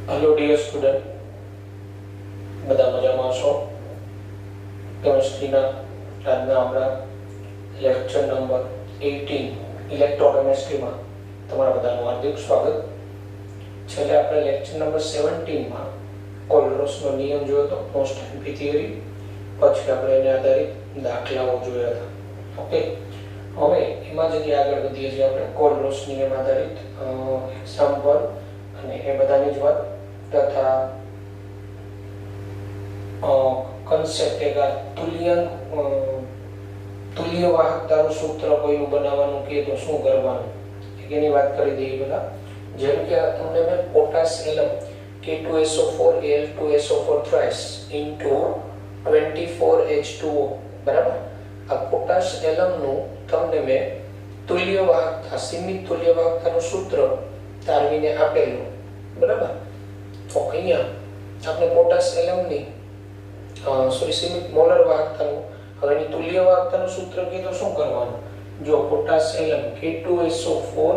Hello dear student, બધા મજામાં છો? કેમિસ્ટ્રીના આજના આપણા લેક્ચર નંબર 18 ઇલેક્ટ્રોકેમિસ્ટ્રીમાં તમારા બધાનું હાર્દિક સ્વાગત. છેલ્લે આપણે લેક્ચર નંબર 17માં કોલરોસનો નિયમ જોયો હતો, કોન્સ્ટન્ટ થિયરી. પછી આપણે એને આધારિત દાખલાઓ જોયા હતા. ઓકે, હવે એમાં જઈએ આગળ વધીએ છીએ આપણે કોલરોસ નિયમ આધારિત એક્ઝામ્પલ અને એ બધાની જ વાત તથા કન્સેપ્ટ એક તુલ્ય વાહકતાનું સૂત્ર કોઈનું બનાવવાનું કે તો શું કરવાનું એની વાત કરી દઈએ પહેલા. જેમ કે તમને મેં potash એલમ K2SO4 Al2SO4 thrice into 24H2O બરાબર. આ પોટાશ એલમનું તમને મેં તુલ્ય વાહકતા, સીમિત તુલ્ય વાહકતાનું સૂત્ર તારવીને આપેલું બરાબર. તો અહીંયા આપણે પોટાશ એલમની સીમિત મોલર વાહકતાનું, હવે એની તુલ્ય વાહકતાનું સૂત્ર કે તો શું કરવાનું? જો potash એલમ K2SO4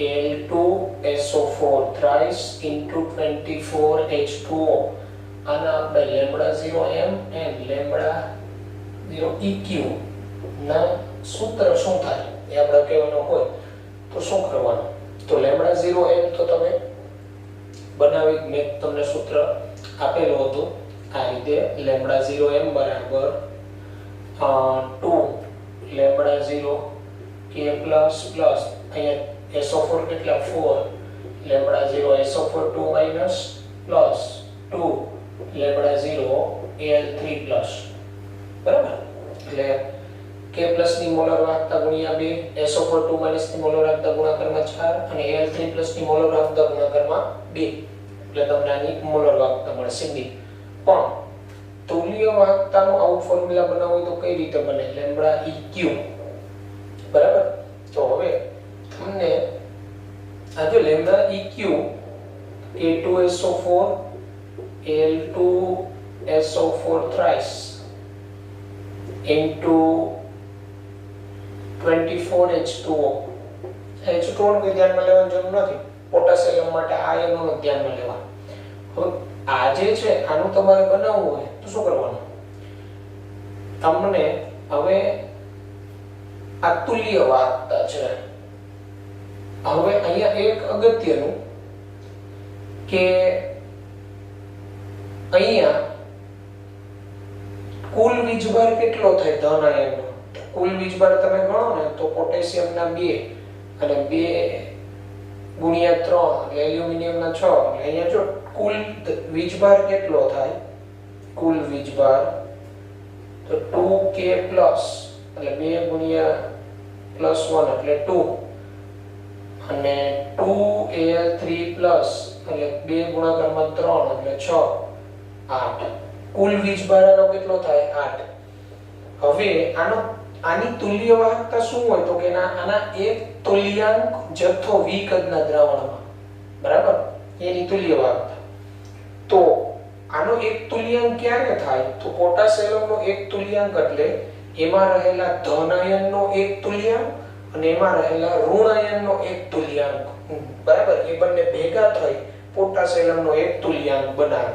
Al2SO4 thrice into 24H2O, આના આપણે lambda 0m and lambda 0eq ના સૂત્ર શું થાય એ આપણે કહેવાનું હોય તો શું કરવાનું? તો લેમ્બડા 0m તો તમે બનાવી, મેં તમને સૂત્ર આપેલું હતું આ રીતે. લેમ્બડા 0m બરાબર 2 લેમ્બડા 0 k પ્લસ પ્લસ અહીંયા SO4 કેટલા 4 lambda 0 SO4 2 minus plus 2 lambda 0 Al3 plus બરાબર. એટલે k પ્લસ ની મોલર વાહકતા ગુણ્યા 2, SO4 2 માઈનસ ની મોલર વાહકતા ગુણાકારમાં 4 અને Al3 પ્લસ ની મોલર વાહકતા ગુણાકારમાં 2, એટલે તમને આની મોલર વાહકતા મળે સીધી. પણ તુલ્ય વાહકતાનો આવું ફોર્મ્યુલા બનાવવો હોય તો કઈ રીતે બને? લેમ્બડા eq બરાબર. તો હવે તમને આ જો lambda eq K2SO4 Al2SO4 thrice into 24H2O. H2O નું ધ્યાનમાં લેવાની જરૂર નથી, પોટેશિયમ માટે આ એનું ધ્યાનમાં લેવાનું. હવે આ જે છે આનું તમારે બનાવવું હોય તો શું કરવાનું? તમને હવે આ તુલ્ય વાહકતા છે. હવે અહીંયા એક અગત્યનું કે અહીંયા કુલ વીજભાર કેટલો થાય ધન આયનનો? કુલ વીજભાર તમે ગણો ને તો પોટેશિયમના 2 અને 2 ગુણ્યા 3 એટલે એલ્યુમિનિયમના 6, એટલે અહીંયા જો કુલ વીજભાર કેટલો થાય? કુલ વીજભાર તો 2k પ્લસ એટલે 2 ગુણ્યા પ્લસ 1 એટલે 2 અને 2Al3 પ્લસ એટલે 2 ગુણાકારમાં 3 એટલે 6 8. કુલ વીજભારનો કેટલો થાય? 8. હવે આની તુલ્ય વાહકતા શું હોય તો કે આના એક તુલ્યાંક જથ્થો V કદના દ્રાવણમાં બરાબર, એની તુલ્ય વાહકતા. તો આનો એક તુલ્યાંક ક્યારે થાય? તો પોટાશિયમનો એક તુલ્યાંક એટલે એમાં રહેલા ધન આયનનો એક તુલ્યાંક અને એમાં રહેલા ઋણ આયનનો એક તુલ્યાંક બરાબર, એ બંને ભેગા થઈ પોટાશિયમનો એક તુલ્યાંક બનાવે.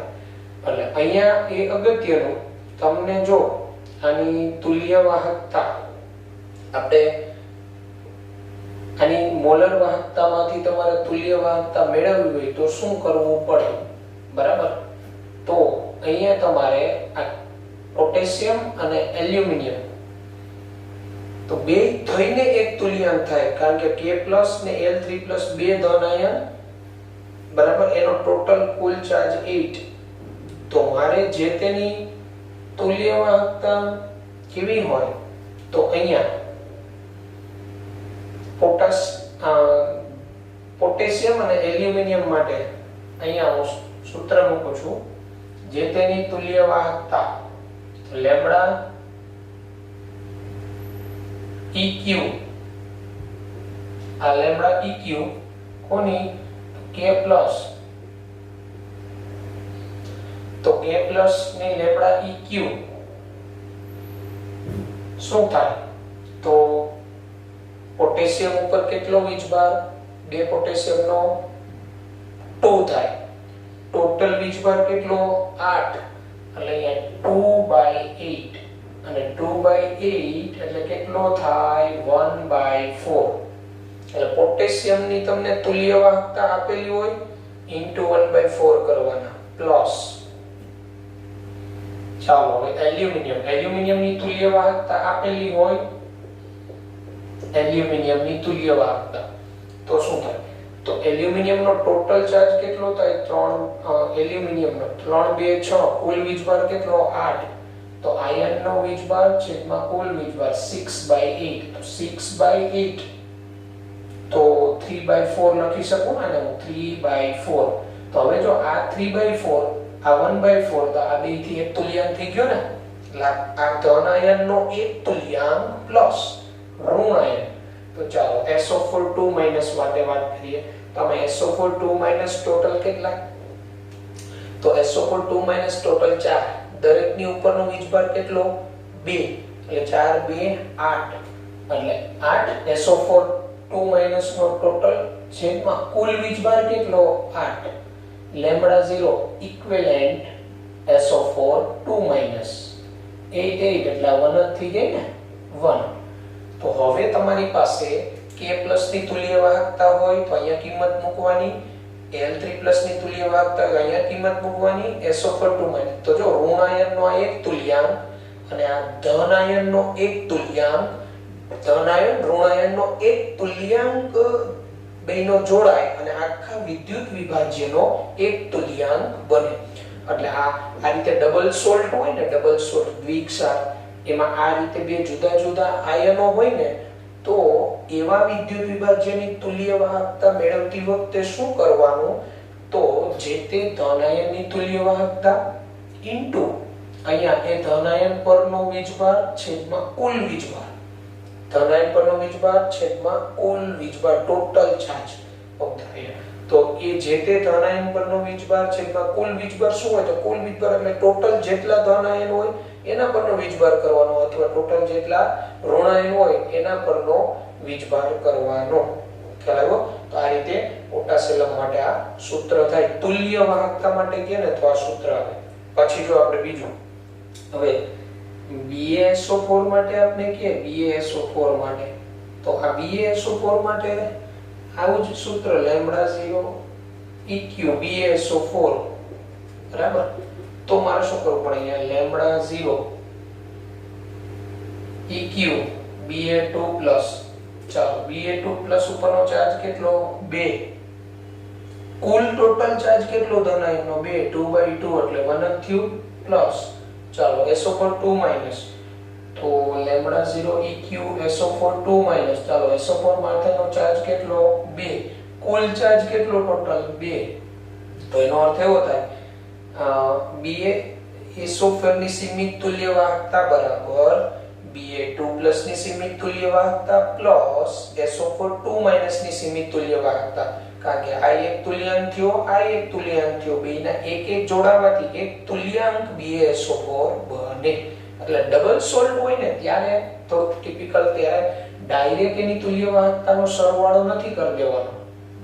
એટલે અહીંયા એ અગત્યનું તમને જો આની તુલ્ય વાહકતા આપણે આની મોલર વાહકતામાંથી તમારે તુલ્ય વાહકતા મેળવવી હોય તો શું કરવું પડે બરાબર. તો અહીંયા તમારે આ પોટેશિયમ અને એલ્યુમિનિયમ તો બે થઈને એક તુલ્યાંક થાય, કારણ કે K+ ને Al3+ બે ધન આયન બરાબર, એનો ટોટલ કુલ ચાર્જ 8. તો મારે જે તેની તુલ્ય વાહકતા કેવી હોય તો અહીંયા પોટેશિયમ અને એલ્યુમિનિયમ માટે અહીંયા હું સૂત્ર મૂકું છું. જે તેની તુલ્ય વાહકતા લેમ્બડા eq, આ લેમ્બડા eq કોની? K+, તો K+ ની લેમ્બડા eq શું થાય? તો પોટેશિયમ ઉપર કેટલો વીજભાર? 2 પોટેશિયમનો 2 થાય ટોટલ વીજભાર કેટલો 8 એટલે અહીંયા 2/8 અને 2/8 એટલે કેટલો થાય 1/4 એટલે પોટેશિયમની તમને તુલ્ય વાહકતા આપેલી હોય into 1/4 કરવાના પ્લસ ચાલો હવે એલ્યુમિનિયમની તુલ્ય વાહકતા આપેલી હોય એલ્યુમિનિયમની તુલ્ય વાહકતા તો શું થાય તો એલ્યુમિનિયમનો ટોટલ ચાર્જ કેટલો થાય 3 એલ્યુમિનિયમનો 3 2 6 કુલ વીજભાર કેટલો 8 તો આયનનો વીજભાર છેદમાં કુલ વીજભાર 6/8 તો 6/8 તો 3/4 લખી શકું ને હું 3/4 તો હવે જો આ 3/4 આ 1/4 તો આ બે થી એક તુલ્યાંક થઈ ગયો ને એટલે આ ધન આયનનો એક તુલ્યાંક પ્લસ ઋણ આયન તો ચાલો SO4 2- માટે વાત કરીએ તો અમે SO4 2- ટોટલ કેટલા તો SO4 2- ટોટલ 4 દરેકની ઉપરનો વીજભાર કેટલો 2 એટલે 4 2 8 એટલે 8 SO4 2- નો ટોટલ છેદમાં કુલ વીજભાર કેટલો 8 લેમ્બડા 0 ઇક્વિવેલેન્ટ SO4 2- 8 એટલે 1 જ થઈ જાય ને 1 તો હવે તમારી પાસે K+ ની તુલ્ય વાહકતા હોય તો અહીંયા કિંમત મૂકવાની L3+ ની તુલ્ય વાહકતા હોય અહીંયા કિંમત મૂકવાની SO4 2- તો જો ઋણ આયનનો આ એક તુલ્યાંક અને આ ધન આયનનો એક તુલ્યાંક ધન આયન ઋણ આયનનો એક તુલ્યાંક બેનો જોડાય અને આખા વિદ્યુત વિભાજ્યનો એક તુલ્યાંક બને એટલે આ રીતે ડબલ સોલ્ટ હોય ને ડબલ સોલ્ટ દ્વિક્ષાર એમાં આ રીતે બે જુદા જુદા આયનો હોય ને તો એવા વિદ્યુત વિભાજ્યની તુલ્ય વાહકતા મેળવતી વખતે શું કરવાનું તો જે તે ધન આયનની તુલ્ય વાહકતા ઇન્ટુ અહીંયા એ ધન આયન પરનો વીજભાર છેદમાં કુલ વીજભાર ધન આયન પરનો વીજભાર છેદમાં કુલ વીજભાર ટોટલ ચાર્જ તો એ જે તે ધન આયન પરનો વીજભાર છેદમાં કુલ વીજભાર શું હોય તો કુલ વીજભાર એટલે ટોટલ જેટલા ધન આયન હોય એના પરનો વીજભાર કરવાનો અથવા ટોટલ જેટલા ઋણ આયન હોય એના પરનો વીજભાર કરવાનો ખ્યાલ આવ્યો તો આ રીતે પોટાશિયમ માટે આ સૂત્ર થાય તુલ્ય વાહકતા માટે કે ને તો આ સૂત્ર આવે પછી જો આપણે બીજું હવે BaSO4 માટે આપણે કે BaSO4 માટે તો આ BaSO4 માટે આવું જ સૂત્ર લેમ્બડા 0 EQ BaSO4 બરાબર તો મારે શું કરવું પડે અહીંયા લેમ્બડા 0 EQ Ba2+ ચાલો Ba2+ ઉપરનો ચાર્જ કેટલો 2 કુલ ટોટલ ચાર્જ કેટલો ધન આયનનો 2 2/2 એટલે 1 જ થયું પ્લસ ચાલો SO4 2- તો લેમ્બડા 0 EQ SO4 2- ચાલો SO4 માથેનો ચાર્જ કેટલો 2 કુલ ચાર્જ કેટલો ટોટલ 2 તો એનો અર્થ એવો થાય BaSO4 ની સીમિત તુલ્ય વાહકતા બરાબર Ba2+ ની સીમિત તુલ્ય વાહકતા પ્લસ SO4 2- ની સીમિત તુલ્ય વાહકતા કારણ કે આ એક તુલ્યાંક થયો આ એક તુલ્યાંક થયો બેના એક એક જોડાવાથી એક તુલ્યાંક BaSO4 બને એટલે ડબલ સોલ્ટ હોય ને ત્યારે તો ટિપિકલ ત્યારે ડાયરેક્ટ એની તુલ્ય વાહકતાનો સરવાળો નથી કરી દેવાનો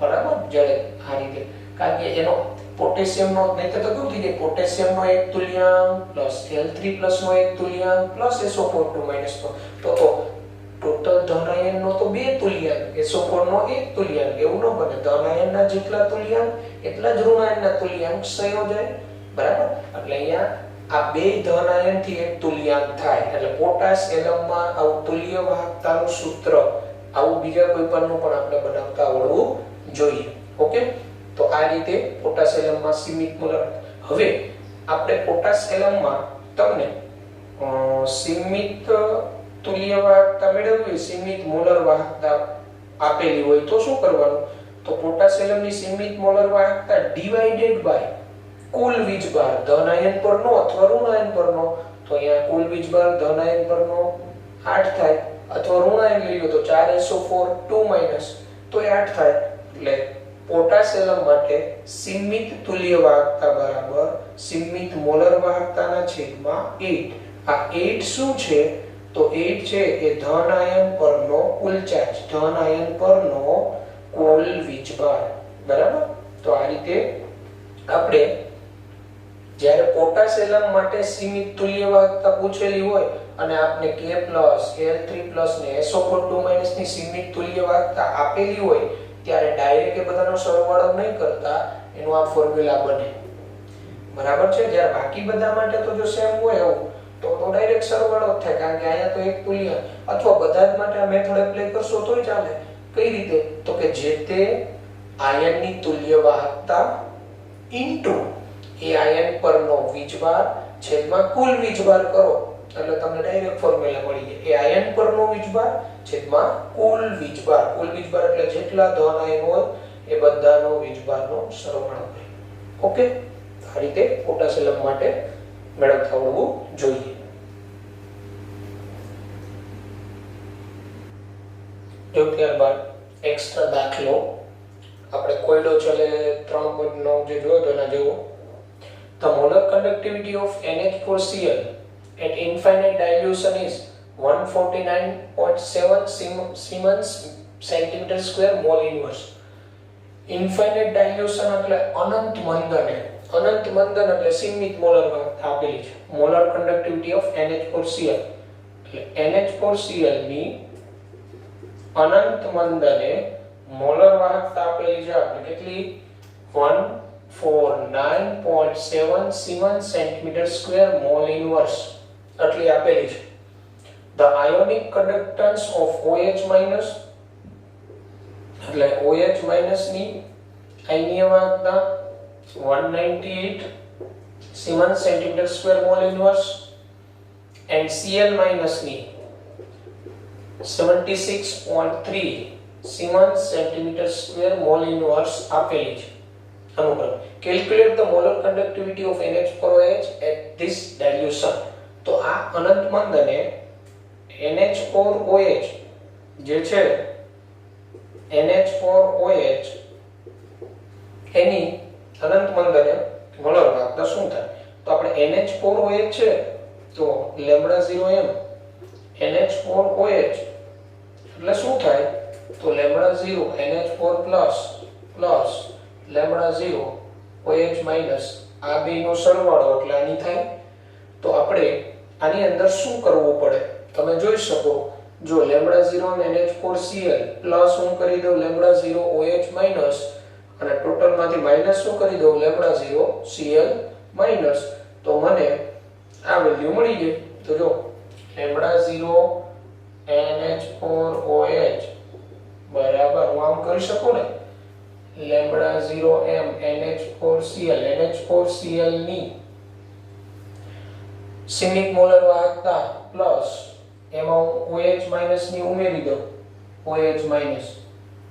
બરાબર જ્યારે આ રીતે કારણ કે એનો પોટેશિયમનો નહીતર તો કેવું થઈ જાય પોટેશિયમનો એક તુલ્યાંક પ્લસ L3+ નો એક તુલ્યાંક પ્લસ SO4 2- તો ટોટલ ધન આયનનો તો બે તુલ્યાંક SO4 નો એક તુલ્યાંક એવું ન બને ધન આયનના જેટલા તુલ્યાંક એટલા જ ઋણ આયનના તુલ્યાંક સંયોજાય બરાબર એટલે અહીંયા આ બે ધન આયનથી એક તુલ્યાંક થાય એટલે પોટાશ એલમમાં આવું તુલ્ય વાહકતાનું સૂત્ર આવું બીજા કોઈ પરનું પણ આપણે બનાવતા આવડવું જોઈએ ઓકે તો આ રીતે પોટાશ એલમમાં સીમિત મોલર હવે આપણે પોટાશ એલમમાં તમને સીમિત તુલ્ય વાહકતા મેળવવી સીમિત મોલર વાહકતા આપેલી હોય તો શું કરવાનું તો પોટાશિયમની સીમિત મોલર વાહકતા ડિવાઇડેડ બાય કુલ વીજભાર ધન આયન પરનો અથવા ઋણ આયન પરનો તો અહીંયા કુલ વીજભાર ધન આયન પરનો 8 થાય અથવા ઋણ આયન લઈએ તો 4SO4 2- તો એ 8 થાય એટલે પોટાશિયમ માટે સીમિત તુલ્ય વાહકતા બરાબર સીમિત મોલર વાહકતાના છેદમાં 8 આ 8 શું છે તો 8 છે એ ધન આયન પરનો કુલ ચાર્જ ધન આયન પરનો કુલ વીજભાર બરાબર તો આ રીતે આપણે જ્યારે પોટાશિયમ માટે સીમિત તુલ્ય વાહકતા પૂછેલી હોય અને આપને K+ Al3+ ને SO4 ની સીમિત તુલ્ય વાહકતા આપેલી હોય ત્યારે ડાયરેક્ટ એ બધાનો સરવાળો નહીં કરતા એનું આ ફોર્મ્યુલા બને. બરાબર છે. જ્યારે બાકી બધા માટે તો જો સેમ હોય એવું તો ડાયરેક્ટ સરવાળો જ થાય, કારણ કે અહીંયા તો એક તુલ્ય, અથવા બધા જ માટે આ મેથડ એપ્લાય કરશો તોય ચાલે. કઈ રીતે? તો કે જે તે આયનની તુલ્ય વાહકતા ઇન્ટુ એ આયન પરનો વીજભાર છેદમાં કુલ વીજભાર કરો એટલે તમને ડાયરેક્ટ ફોર્મ્યુલા મળી જાય. એ આયન પરનો વીજભાર છેદમાં કુલ વીજભાર. કુલ વીજભાર એટલે જેટલા ધન આયન હોય એ બધાનો વીજભારનો સરવાળો થાય. ઓકે, આ રીતે પોટાશિયમ માટે મેળવતા આવડવું જોઈએ. જો ત્યારબાદ એક્સ્ટ્રા દાખલો આપણે કોયડો ચલે 3.9 જે જોયો તો એના જેવો. The molar conductivity of NH4Cl at infinite dilution is 149.7 Siemens centimeter square mole inverse. Infinite dilution એટલે અનંત મંદને. અનંત મંદન એટલે સીમિત મોલર વાહકતા આપેલી છે. મોલર conductivity of NH4Cl એટલે NH4Cl ની અનંત મંદને મોલર વાહકતા આપેલી છે આપણે કેટલી? 149.7 Siemens centimeter square mole inverse આટલી આપેલી છે. The ionic conductance of OH minus એટલે OH minus ની આયનીય વાહકતા 198 Siemens centimeter square mole inverse and Cl minus ની 76.3 Siemens centimeter square mole inverse આપેલી છે. અનુક્રમે calculate the molar conductivity of NH4OH at this dilution. તો આ અનંત મંદને NH4OH જે છે NH4OH એની અનંત મંદને મોલર વાહકતા શું થાય? તો આપણે NH4OH છે તો λ0m NH4OH એટલે શું થાય? તો λ0 NH4 પ્લસ λ0 OH માઈનસ આ બેનો સરવાળો એટલે આની થાય. તો આપણે આની અંદર શું કરવું પડે તમે જોઈ શકો. જો λ0 NH4Cl પ્લસ હું કરી દઉં λ0 OH માઈનસ અને ટોટલ માંથી માઈનસ શું કરી દઉં λ0 Cl માઈનસ, તો મને આ વેલ્યુ મળી ગઈ. તો જો λ0 NH4OH બરાબર હું આમ કરી શકું ને λ0m NH4Cl NH4Cl ની સીમિત મોલર વાહકતા પ્લસ એમાં હું OH માઈનસ ની ઉમેરી દઉં OH માઈનસ,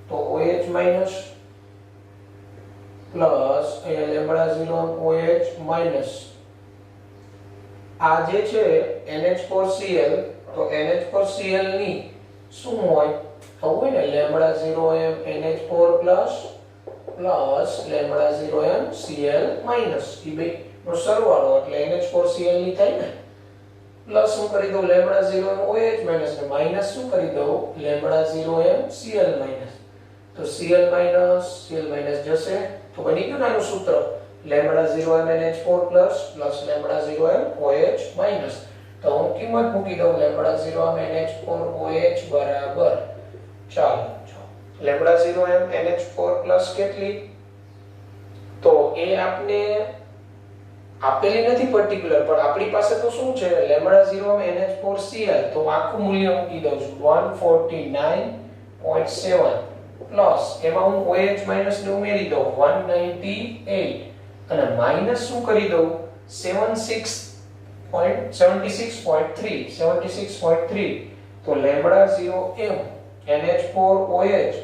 તો OH માઈનસ પ્લસ અહીંયા λ0 OH માઈનસ આ જે છે NH4Cl તો NH4Cl ની શું હોય? હોય ને λ0m NH4 plus λ0m Cl minus એ બે નો સરવાળો એટલે NH4Cl ની થાય ને. પ્લસ હું કરી દઉં λ0m OH માઈનસ ને માઈનસ શું કરી દઉં λ0m Cl માઈનસ, તો Cl માઈનસ જશે તો બની ગયું આનું સૂત્ર λ0m NH4 plus λ0m OH minus. તો હું કિંમત મૂકી દઉં λ0m NH4 OH બરાબર ચાલો λ0m NH4 પ્લસ કેટલી? તો એ આપને આપેલી નથી પર્ટિક્યુલર, પણ આપણી પાસે તો શું છે λ0m NH4Cl તો આખું મૂલ્ય મૂકી દઉં છું 149.7 પ્લસ એમાં હું OH માઈનસ ને ઉમેરી દઉં 198 અને માઈનસ શું કરી દઉં 76.3 તો λ0m NH4OH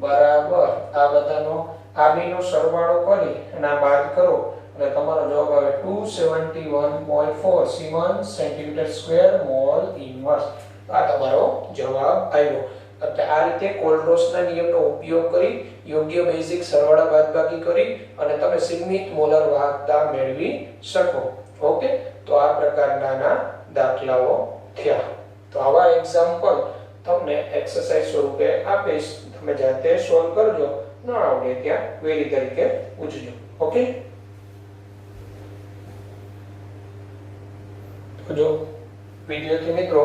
બરાબર આ બધાનો આ બેનો સરવાળો કરી અને આ બાદ કરો એટલે તમારો જવાબ આવે 271.4 Siemens centimeter square mole inverse. આ તમારો જવાબ આવ્યો. એટલે આ રીતે કોલ્ડરોસના નિયમનો ઉપયોગ કરી યોગ્ય બેઝિક સરવાળા બાદબાકી કરી અને તમે સીમિત મોલર વાહકતા મેળવી શકો. ઓકે, તો આ પ્રકારના દાખલાઓ થયા. તો આવા એક્ઝામ્પલ તમને એક્સરસાઇઝ સ્વરૂપે આપીશ, તમે જાતે સોલ્વ કરજો, ન આવડે ત્યાં ક્વેરી તરીકે પૂછજો. ઓકે. તો જો વિદ્યાર્થી મિત્રો,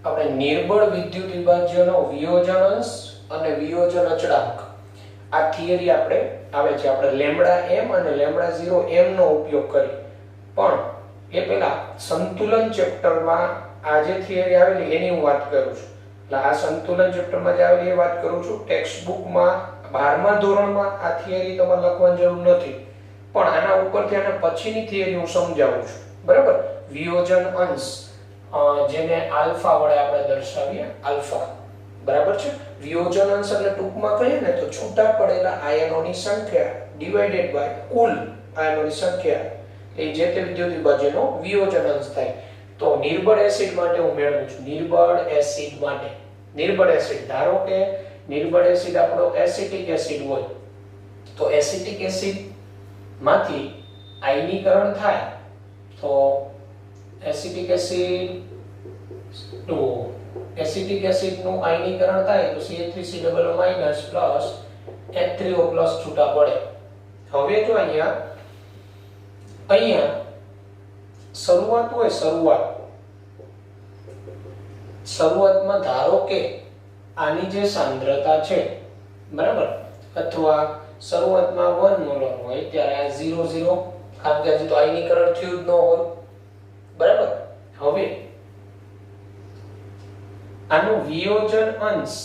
આપણે નિર્બળ વિદ્યુત વિભાજ્યનો વિયોજન અંશ અને વિયોજન અચળાંક આ થિયરી આપણે આવે છે. આપણે લેમ્બડા m અને લેમ્બડા 0 m નો ઉપયોગ કરી, પણ એ પહેલા સંતુલન ચેપ્ટરમાં આ જે થિયરી આવેલી એની હું વાત કરું છું. એટલે આ સંતુલન ચેપ્ટરમાં જે આવેલી એ વાત કરું છું. ટેક્સ્ટ બુકમાં 12મા ધોરણમાં આ થિયરી તમારે લખવાની જરૂર નથી, પણ આના ઉપરથી અને પછીની થિયરી હું સમજાવું છું. બરાબર? વિયોજન અંશ જેને આલ્ફા વડે આપણે દર્શાવીએ, આલ્ફા. બરાબર છે? વિયોજન અંશ એટલે ટૂંકમાં કહીએ ને તો છૂટા પડેલા આયનોની સંખ્યા ડિવાઇડેડ બાય કુલ આયનોની સંખ્યા, એ જે તે વિદ્યુત વિભાજ્યનો વિયોજન અંશ થાય. તો નિર્બળ એસિડ માટે હું મેળવું છું. નિર્બળ એસિડ માટે, નિર્બળ એસિડ, ધારો કે નિર્બળ એસિડ આપણો એસિટિક એસિડ હોય, તો એસિટિક એસિડ માંથી આયનીકરણ થાય તો એસિટિક એસિડ નું આયનીકરણ થાય તો CH3COO- પ્લસ H3O+ છૂટા પડે. હવે જો અહીંયા શરૂઆત હોય, શરૂઆતમાં ધારો કે આની જે સાંદ્રતા છે, બરાબર, અથવા શરૂઆતમાં 1 મોલર હોય ત્યારે આ 0 કારણ કે હજી તો આયનીકરણ થયું જ ન હોય. બરાબર? હવે આનું વિયોજન અંશ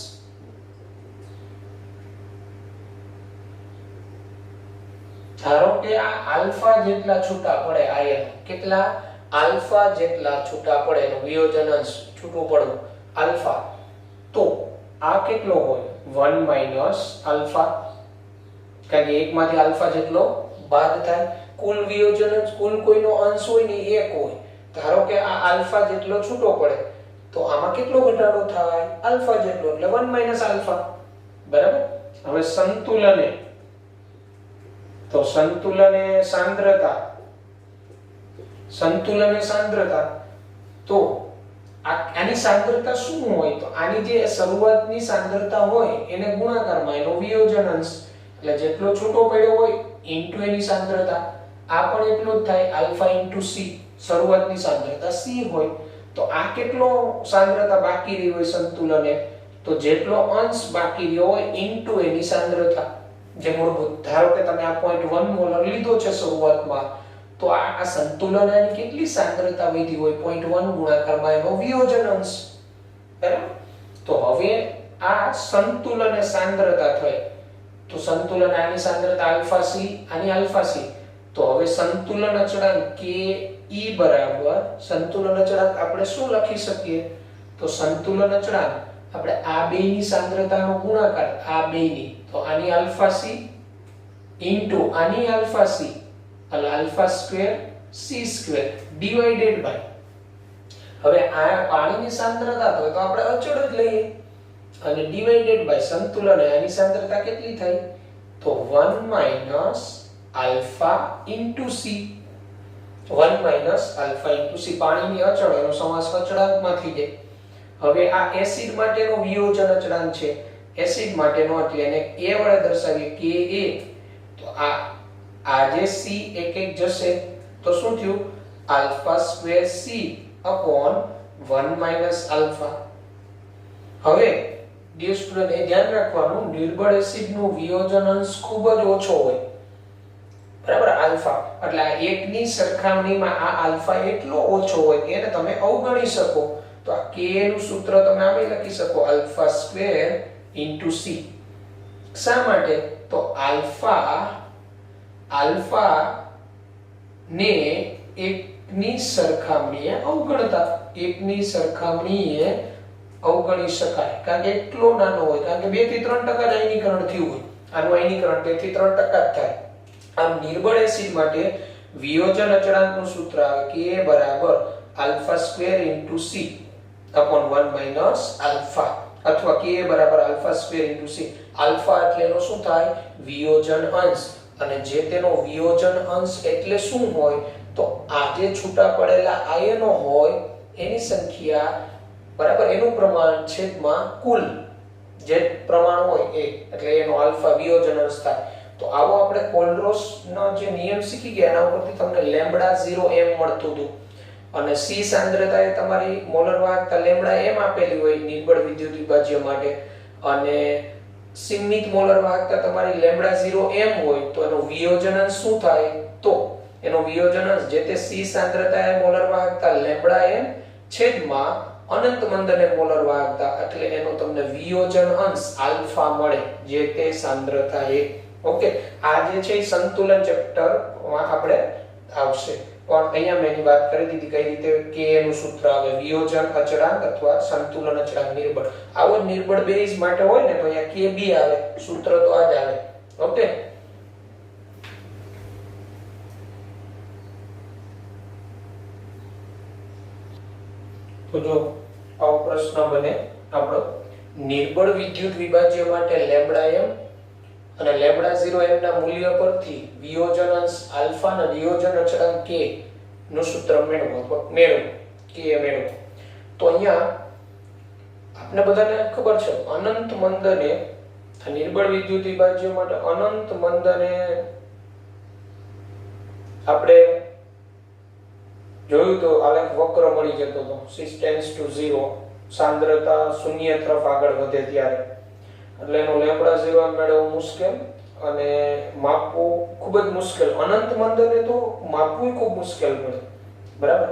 ધારો કે આ આલ્ફા જેટલા છૂટા પડે આયન, કેટલા? આલ્ફા જેટલા છૂટા પડે એનું વિયોજન અંશ છૂટું પડવું આલ્ફા. તો આ કેટલો હોય? 1 - આલ્ફા, કારણ કે એકમાંથી આલ્ફા જેટલો બાદ થાય. કુલ વિયોજન અંશ, કુલ કોઈનો અંશ હોય ને 1 હોય. ધારો કે આ આલ્ફા જેટલો છૂટો પડે તો આમાં કેટલો ઘટાડો થાય? આલ્ફા જેટલો, એટલે 1 - આલ્ફા. બરાબર? હવે સંતુલને, તો સંતુલને સાંદ્રતા, તો આની સાંદ્રતા શું હોય? તો આની જે શરૂઆતની સાંદ્રતા હોય એને ગુણાકારમાં એનો વિયોજન અંશ, એટલે જેટલો છૂટો પડ્યો હોય ઇન્ટુ એની સાંદ્રતા, આ પણ એટલો જ થાય, આલ્ફા ઇન્ટુ સી. શરૂઆતની સાંદ્રતા સી હોય તો આ કેટલો સાંદ્રતા બાકી રહી હોય સંતુલને, તો જેટલો અંશ બાકી રહ્યો હોય ઇન્ટુ એની સાંદ્રતા. જે મૂળભૂત, ધારો કે તમે આ 0.1 મોલર લીધો છે શરૂઆતમાં, તો આ સંતુલનની કેટલી સાંદ્રતા વધી હોય? 0.1 ગુણાકારમાં એનો વિયોજન અંશ. બરાબર? તો હવે આ સંતુલન સાંદ્રતા થઈ, તો સંતુલન આની સાંદ્રતા આલ્ફા સી, આની આલ્ફા સી. તો હવે સંતુલન અચળાંક કે E બરાબર, સંતુલન અચળાંક આપણે શું લખી શકીએ? તો સંતુલન અચળાંક આપણે આ બેની સાંદ્રતાનો ગુણાકાર, આ બેની, તો આની આલ્ફા સી ઇન્ટુ આની આલ્ફા સી, એટલે alpha square C square divided by, હવે આ પાણીની સાંદ્રતા તો આપણે અચળ જ લઈએ, અને ડિવાઇડેડ બાય સંતુલન આની સાંદ્રતા કેટલી થઈ? તો 1 - alpha into C, 1 - alpha into C. પાણીની અચળ, એનો સમાસ અચળાંકમાં થઈ જાય. હવે આ એસિડ માટેનો વિયોજન અચળાંક છે, એસિડ માટેનો, એટલે એને a વડે દર્શાવીએ, Ka. તો આ જે c એક જશે તો શું થયું? Alpha square c upon 1 - alpha. હવે ડિયર સ્ટુડન્ટ, એ ધ્યાન રાખવાનું, નિર્બળ એસિડનું વિયોજન અંશ ખૂબ જ ઓછો હોય. બરાબર? આલ્ફા, એટલે આ એકની સરખામણીમાં આ આલ્ફા એટલો ઓછો હોય કે એને તમે અવગણી શકો. તો આ k નું સૂત્ર તમે આમે લખી શકો, આલ્ફા સ્ક્વેર ઇન્ટુ સી. શા માટે? તો આલ્ફા ને એકની સરખામણીએ અવગણતા, એકની સરખામણીએ અવગણી શકાય, કારણ કે એટલો નાનો હોય, કારણ કે 2 થી 3% જ આયનીકરણ થયું હોય. આનું આયનીકરણ 2 થી 3% જ થાય. આમ નિર્બળ એસિડ માટે વિયોજન અચળાંકનું સૂત્ર આવે K બરાબર alpha square into C upon 1 - alpha, અથવા K બરાબર alpha square into C. Alpha એટલે એનો શું થાય? વિયોજન અંશ. અને જે તેનો વિયોજન અંશ એટલે શું હોય? તો આ જે છૂટા પડેલા આયનો હોય એની સંખ્યા, બરાબર, એનું પ્રમાણ છેદમાં કુલ જે પ્રમાણ હોય એ, એટલે એનો આલ્ફા વિયોજન અંશ થાય. તો આવો આપણે કોલરોસનો જે નિયમ શીખી ગયા એના ઉપરથી તમને લેમ્બડા 0 m મળતું હતું. અને C સાંદ્રતા એ તમારી મોલર વાહકતા લેમ્બડા m આપેલી હોય નિર્બળ વિદ્યુત વિભાજ્ય માટે, અને સીમિત મોલર વાહકતા તમારી લેમ્બડા 0 m હોય તો એનો વિયોજન અંશ શું થાય? તો એનો વિયોજન અંશ જે તે C સાંદ્રતા એ મોલર વાહકતા લેમ્બડા m છેદમાં અનંત મંદને મોલર વાહકતા, એટલે એનો તમને વિયોજન અંશ આલ્ફા મળે જે તે સાંદ્રતા એ. ઓકે, આ જે છે સંતુલન ચેપ્ટર માં આપણે આવશે, પણ અહીંયા મેં એની વાત કરી દીધી કઈ રીતે કે નું સૂત્ર આવે વિયોજન અચળાંક અથવા સંતુલન અચળાંક નિર્બળ. આવો નિર્બળ બેઝ માટે હોય ને તો અહીંયા kb આવે, સૂત્ર તો આ જ આવે. ઓકે, તો જો આવો પ્રશ્ન બને આપણો નિર્બળ વિદ્યુત વિભાજ્ય માટે લેમ્બડા m અને લેમ્બડા 0 m ના મૂલ્ય પરથી વિયોજન અંશ આલ્ફા અને વિયોજન અચળાંક k નું સૂત્ર મેળવો તો અહીંયા આપને બધાને ખબર છે અનંત મંદને નિર્બળ વિદ્યુત વિભાજ્ય માટે અનંત મંદને આપણે જોયું તો આલેખ વક્ર મળી જતો હતો 6 ટેન્ડ્સ ટુ 0, સાંદ્રતા શૂન્ય તરફ આગળ વધે ત્યારે, એટલે એનો લેમ્બડા 0 મેળવવું મુશ્કેલ અને માપવું ખૂબ જ મુશ્કેલ. અનંત મંદને તો માપવું ખૂબ મુશ્કેલ પડે, બરાબર.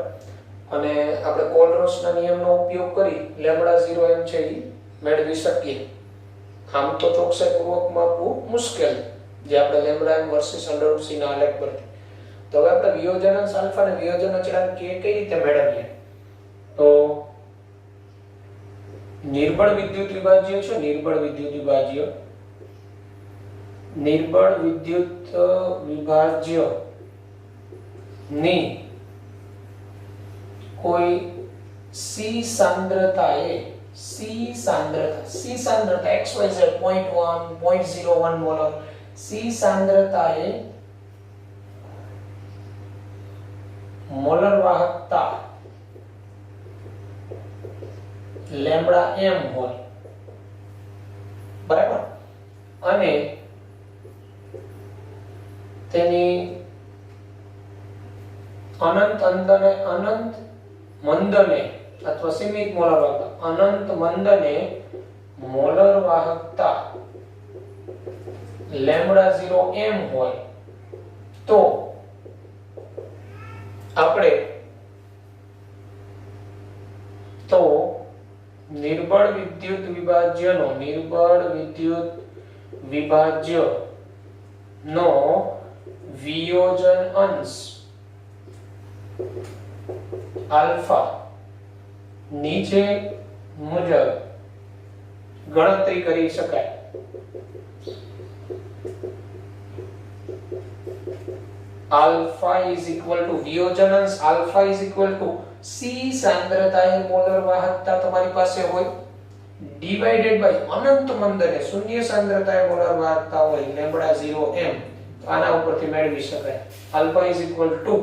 અને આપણે કોલરોસના નિયમનો ઉપયોગ કરી લેમ્બડા 0 m છે એ મેળવી શકીએ. આમ તો ચોકસાઈપૂર્વક માપવું મુશ્કેલ, જે આપણે લેમ્બડા m વર્સિસ √c ના આલેખ પરથી. તો હવે આપણે વિયોજન અંશ આલ્ફા અને વિયોજન અચળાંક k કઈ રીતે મેળવીએ? તો નિર્બળ વિદ્યુત વિભાજ્ય છે, નિર્બળ વિદ્યુત વિભાજ્ય ની કોઈ C સાંદ્રતા xyz 0.1 0.01 મોલર C સાંદ્રતા એ મોલર વાહકતા લેમ્બડા m હોય, બરાબર, અને તેની અનંત મંદને અથવા સીમિત મોલર વાહકતા અનંત મંદને મોલર વાહકતા લેમ્બડા 0 m હોય તો આપણે નિર્બળ વિદ્યુત વિભાજ્ય નો વિયોજન અંશ આલ્ફા નીચે મુજબ ગણતરી કરી શકાય. alpha is equal to વિયોજન અંશ alpha is equal to C સાંદ્રતાએ મોલર વાહકતા તમારી પાસે હોય ડિવાઇડેડ બાય અનંત મંદને શૂન્ય સાંદ્રતાએ મોલર વાહકતા હોય લેમ્બડા 0 m. આના ઉપરથી મેળવી શકાય alpha is equal to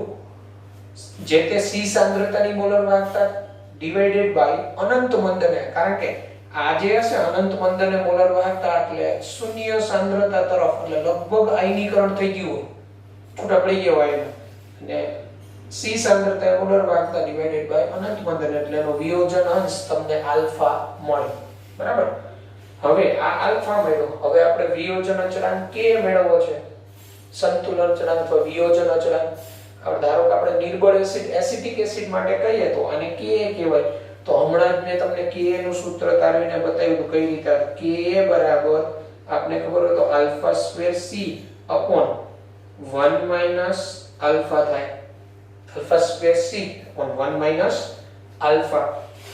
જે તે C સાંદ્રતાની મોલર વાહકતા ડિવાઇડેડ બાય અનંત મંદને, કારણ કે આ જે હશે અનંત મંદને મોલર વાહકતા એટલે શૂન્ય સાંદ્રતા તરફ, એટલે લગભગ આયનીકરણ થઈ ગયું હોય, છૂટા પડી ગયા હોય, અને C સાંદ્રતા મોલર વાહકતા ડિવાઇડેડ બાય અનંત મંદન, એટલે એનો વિયોજન અંશ તમને આલ્ફા મળે, બરાબર. હવે આ આલ્ફા મળ્યો, હવે આપણે વિયોજન અચળાંક k મેળવવો છે, સંતુલન અચળાંક અથવા વિયોજન અચળાંક. હવે ધારો કે આપણે નિર્બળ એસિટિક એસિડ માટે કહીએ તો આને Ka કહેવાય. તો હમણાં જ મેં તમને Ka નું સૂત્ર તારવીને બતાવ્યું હતું કઈ રીતે. Ka બરાબર આપને ખબર હોય તો alpha square c upon 1 minus alpha થાય, alpha square c upon 1 minus alpha.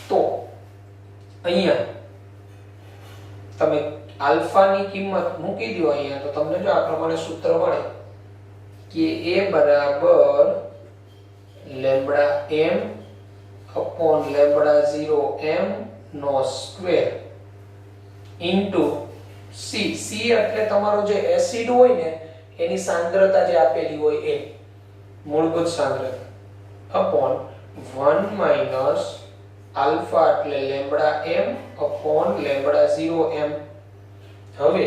તો અહીંયા તમે આલ્ફા ની કિંમત મૂકી દો અહીંયા, તો તમને જો આ પ્રમાણે સૂત્ર મળે કે a બરાબર lambda m upon lambda 0 m નો સ્ક્વેર ઇન્ટુ c. c એટલે તમારો જે એસિડ હોય ને એની સાંદ્રતા જે આપેલી હોય એ મૂળભૂત સાંદ્રતા અપોન 1 માઈનસ આલ્ફા એટલે lambda m upon lambda 0 m. હવે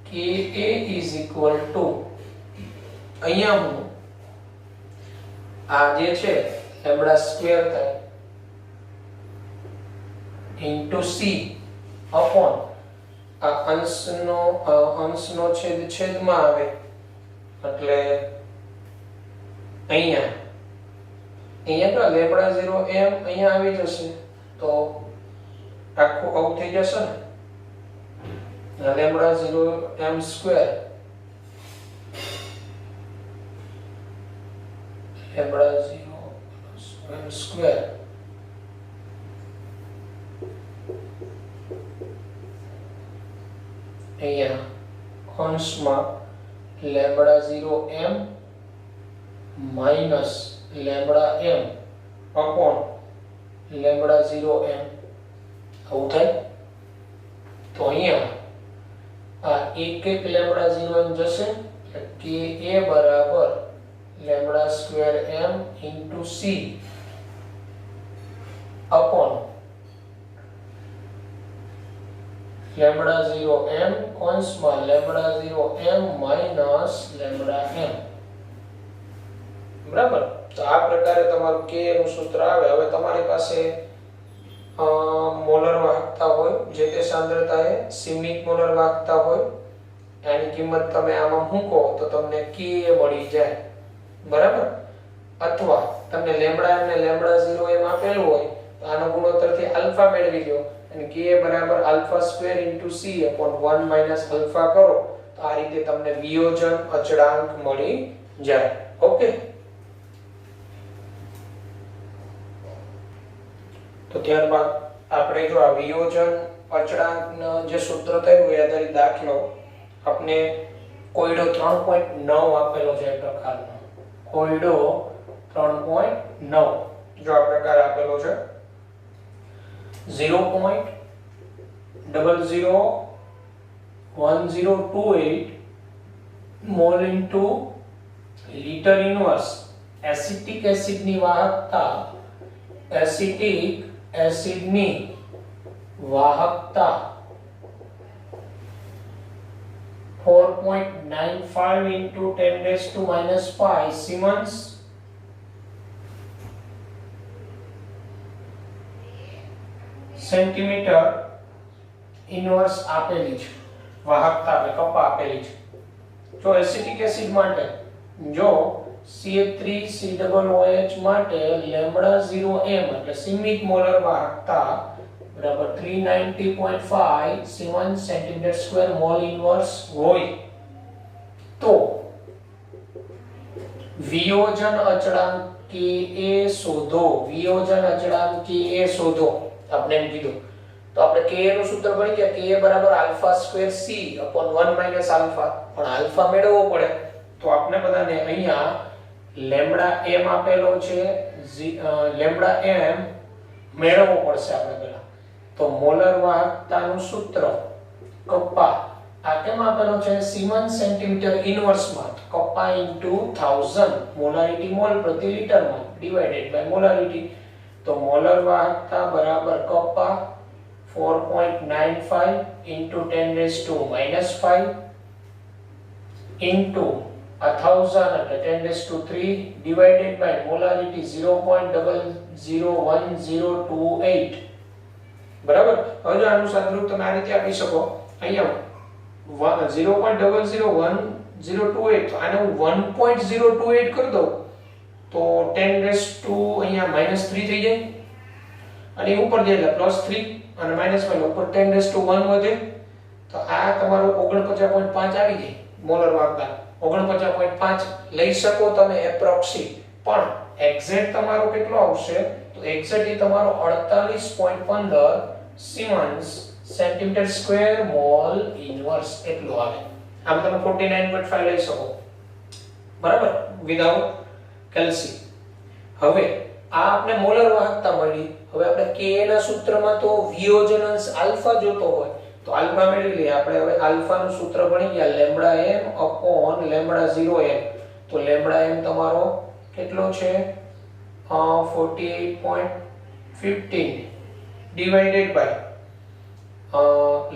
Ka is equal to અહીંયા હું આ જે છે લેમ્બડા સ્ક્વેર થાય ઇન્ટુ સી અપોન આ અંશનો છેદ છેદમાં આવે એટલે અહીંયા તો લેમ્બડા 0 એમ અહીંયા આવી જશે તો આખું આઉટ થઈ જશે ને lambda 0 m square lambda 0 m square અહીંયા અંશમાં lambda 0 m minus lambda m upon lambda 0 m આવું થાય તો અહીંયા આ એક લેમ્બડા 0 એમ જશે કે a બરાબર લેમ્બડા સ્ક્વેર એમ ઇન્ટુ સી અપોન લેમ્બડા 0 એમ કૌંસમાં લેમ્બડા 0 એમ માઈનસ લેમ્બડા એમ બરાબર. તો આ પ્રકારે તમારું k નું સૂત્ર આવે. હવે તમારી પાસે મોલર વાહકતા હોય જે તે સાંદ્રતાએ સીમિત મોલર વાહકતા હોય એની કિંમત તમે આમાં મૂકો તો તમને k મળી જાય બરાબર. અથવા તમને લેમ્બડા એમ ને લેમ્બડા 0 એમ આપેલું હોય તો આનો ગુણોત્તરથી આલ્ફા મેળવી લો અને k બરાબર alpha square into c upon 1 minus alpha કરો તો આ રીતે તમને વિયોજન અચળાંક મળી જાય. ઓકે, તો ત્યારબાદ આપણે જો આ વિયોજન અચળાંકનો જે સૂત્ર થયું એ આધારિત દાખલો આપણે કોયડો 3.9 આપેલો છે. પ્રકારનો કોયડો 3.9 જો આ પ્રકાર આપેલો છે 0.001028 mole into litre inverse acetic એસિડની વાહકતા એસિટિક એસિડની વાહકતા 4.95 into 10 raised to minus 5 Siemens centimetre inverse આપેલી છે. વાહકતા આપણે કપા આપેલી છે. જો એસિટિક એસિડ માટે જો CH3COOH માટે લેમ્બડા 0m એટલે સીમિત મોલર વાહકતા બરાબર 390.5 સિમન્સ સેન્ટીમીટર સ્ક્વેર મોલ ઇન્વર્સ હોય તો વિયોજન અચળાંક Ka શોધો. વિયોજન અચળાંક Ka શોધો આપણે એમ કીધું તો આપણે Ka નું સૂત્ર ભણી ગયા Ka બરાબર alpha square c upon 1 minus alpha. પણ આલ્ફા મેળવવો પડે તો આપણે બધાને અહીંયા લેમ્બડા m આપેલો છે લેમ્બડા m મેળવવો પડશે આપણે પહેલા. તો મોલર વાહકતાનું સૂત્ર કપ્પા આ કેમ આપેલો છે સિમન્સ સેન્ટીમીટર ઇન્વર્સમાં કપ્પા ઇન્ટુ 1000 મોલારિટી મોલ પ્રતિ લિટરમાં ડિવાઇડેડ બાય મોલારિટી. તો મોલર વાહકતા બરાબર kappa 4.95 into 10 raised to minus 5 into 1000 એટલે 10 raised to 3 divided by molarity 0.00128 બરાબર. હવે જો આનું સાદુરૂપ તમે આ રીતે આપી શકો અહીંયા 0.00128 તો આને હું 1.028 કરી દઉં તો 10 raised to અહીંયા -3 થઈ જાય અને ઉપર જાય એટલે +3 અને -1 ઉપર 10 raised to 1 વધે તો આ તમારું 49.5 આવી જાય મોલર વાહકતા. 49.5 લઈ શકો તમે એપ્રોક્સી, પણ એક્ઝેક્ટ તમારો કેટલો આવશે તો એક્ઝેક્ટ એ તમારો 48.15 સિમન્સ સેન્ટીમીટર સ્ક્વેર મોલ ઇન્વર્સ એટલું આવે. આમ તમે 49.5 લઈ શકો બરાબર વિધાઉટ કેલ્સી. હવે આ આપણે મોલર વાહકતા મળી. હવે આપણે Ka ના સૂત્રમાં તો વિયોજન અંશ આલ્ફા જોતો હોય તો આલ્ફા મેળવી લઈએ આપણે. હવે આલ્ફા નું સૂત્ર ભણી ગયા lambda m upon lambda 0m. તો લેમ્બડા m તમારો કેટલો છે 48.15 ડિવાઇડેડ બાય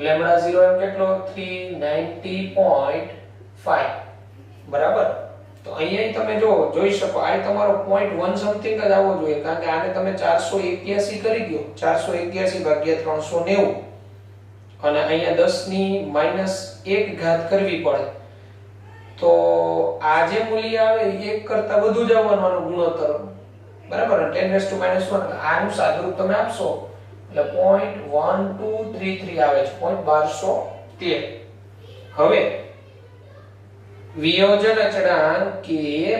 લેમ્બડા 0m કેટલો 390.5 બરાબર. તો અહીંયા તમે જો જોઈ શકો આ તમારો 0.1 સમથિંગ જ આવવો જોઈએ, કારણ કે આને તમે 481 કરી દો, 481 ભાગ્યા 390 અને અહીંયા 10 ની -1 ઘાત કરવી પડે, તો આ જે મૂલ્ય આવે એ 1 કરતા વધુ જ આવવાનું આનું ગુણોત્તર, બરાબર. 10⁻⁻1 આનું સાદુરૂપ તમે આપશો એટલે 0.1233 આવે છે, 0.1213. હવે વિયોજન અચળાંક k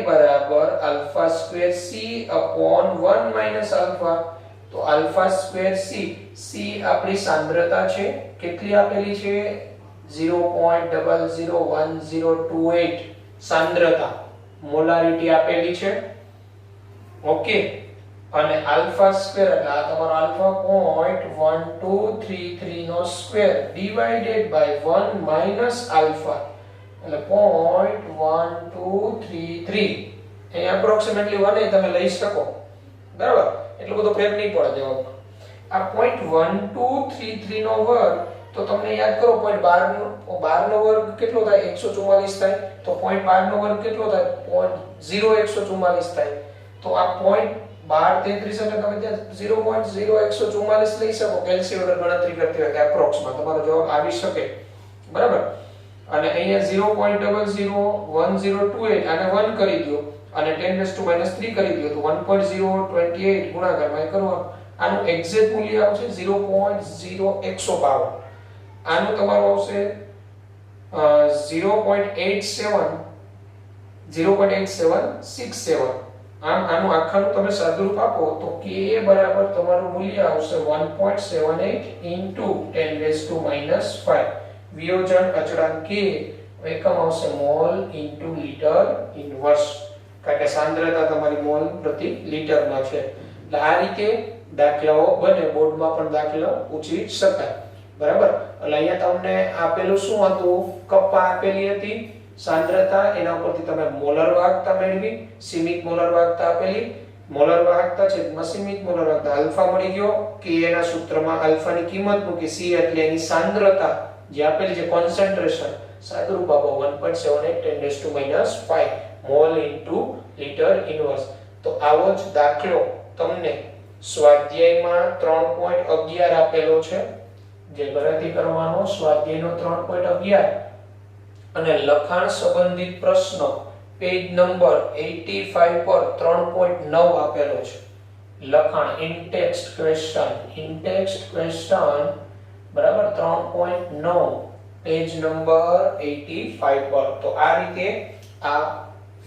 બરાબર alpha square c upon 1 minus alpha. તો આલ્ફા સ્ક્વેર c, c આપણી સાંદ્રતા છે, કેટલી આપેલી છે 0.001028 સાંદ્રતા, મોલારિટી આપેલી છે. ઓકે, અને આલ્ફા સ્ક્વેર એટલે આ તમારો આલ્ફા 0.1233 નો square divided by 1 minus alpha એટલે 0.1233. અહીંયા એપ્રોક્સિમેટલી 1 એ તમે લઈ શકો, બરાબર, એટલો બધો ફેર નહીં પડે જવાબમાં. આ 0.1233 નો વર્ગ, તો તમને યાદ કરો 0.12 નો વર્ગ કેટલો થાય 144 થાય, તો 0.12 નો વર્ગ કેટલો થાય 0.0144 થાય. તો આ 0.1233 એટલે તમે ત્યાં 0.0144 લઈ શકો કેલ્ક્યુલેટર ગણતરી કરતી વખતે એપ્રોક્સમાં તમારો જવાબ આવી શકે, બરાબર. અને અહીંયા 0.001028 આને 1 કરી દો અને 10⁻³ કરી દો તો 1.028 ગુણાકારમાં કરવાનું, આનું એક્ઝેક્ટ મૂલ્ય આવશે 0.0152. આનું તમારું આવશે 0.8767. આમ આનું આખાનું તમે સાદુરૂપ આપો તો k બરાબર તમારું મૂલ્ય આવશે 1.78 × 10⁻⁻5. વિયોજન અચળાંક k એકમ આવશે મોલ ઇન્ટુ લિટર ઇન્વર્સ, કારણ કે સાંદ્રતા તમારી મોલ પ્રતિ લિટરમાં છે. એટલે આ રીતે દાખલાઓ બને, બોર્ડમાં પણ દાખલા પૂછી શકાય, બરાબર. એટલે અહીંયા તમને આપેલું શું હતું, કપ્પા આપેલી હતી સાંદ્રતા, એના ઉપરથી તમે મોલર વાહકતા મેળવી, સીમિત મોલર વાહકતા આપેલી, મોલર વાહકતા છે સીમિત મોલર વાહકતા આલ્ફા મળી ગયો, કે એના સૂત્રમાં આલ્ફાની કિંમત મૂકી, c એટલે એની સાંદ્રતા જે આપેલી છે કોન્સન્ટ્રેશન, સાદુરૂપ આપો 1.78 10⁻⁵ મોલ ઇન્ટુ લિટર ઇન્વર્સ. તો આવો જ દાખલો તમને સ્વાધ્યાયમાં 3.11 આપેલો છે, જે ગણતરી કરવાનો સ્વાધ્યાયનો 3.11 અને લખાણ સંબંધિત પ્રશ્ન પેજ નંબર 85 પર 3.9 આપેલો છે. લખાણ ઇનટેક્સ્ટ ક્વેશ્ચન બરાબર 3.9 પેજ નંબર 85 પર. તો આ રીતે આ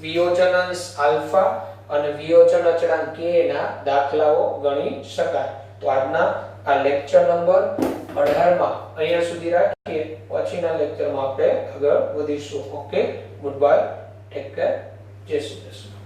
વિયોજન અંશ આલ્ફા અને વિયોજન અચળાંક k ના દાખલાઓ ગણી શકાય. તો આજના આ લેક્ચર નંબર 18 માં અહીંયા સુધી રાખીએ, પછીના લેક્ચરમાં આપણે આગળ વધીશું. Okay, good bye, take care, જય શ્રી કૃષ્ણ.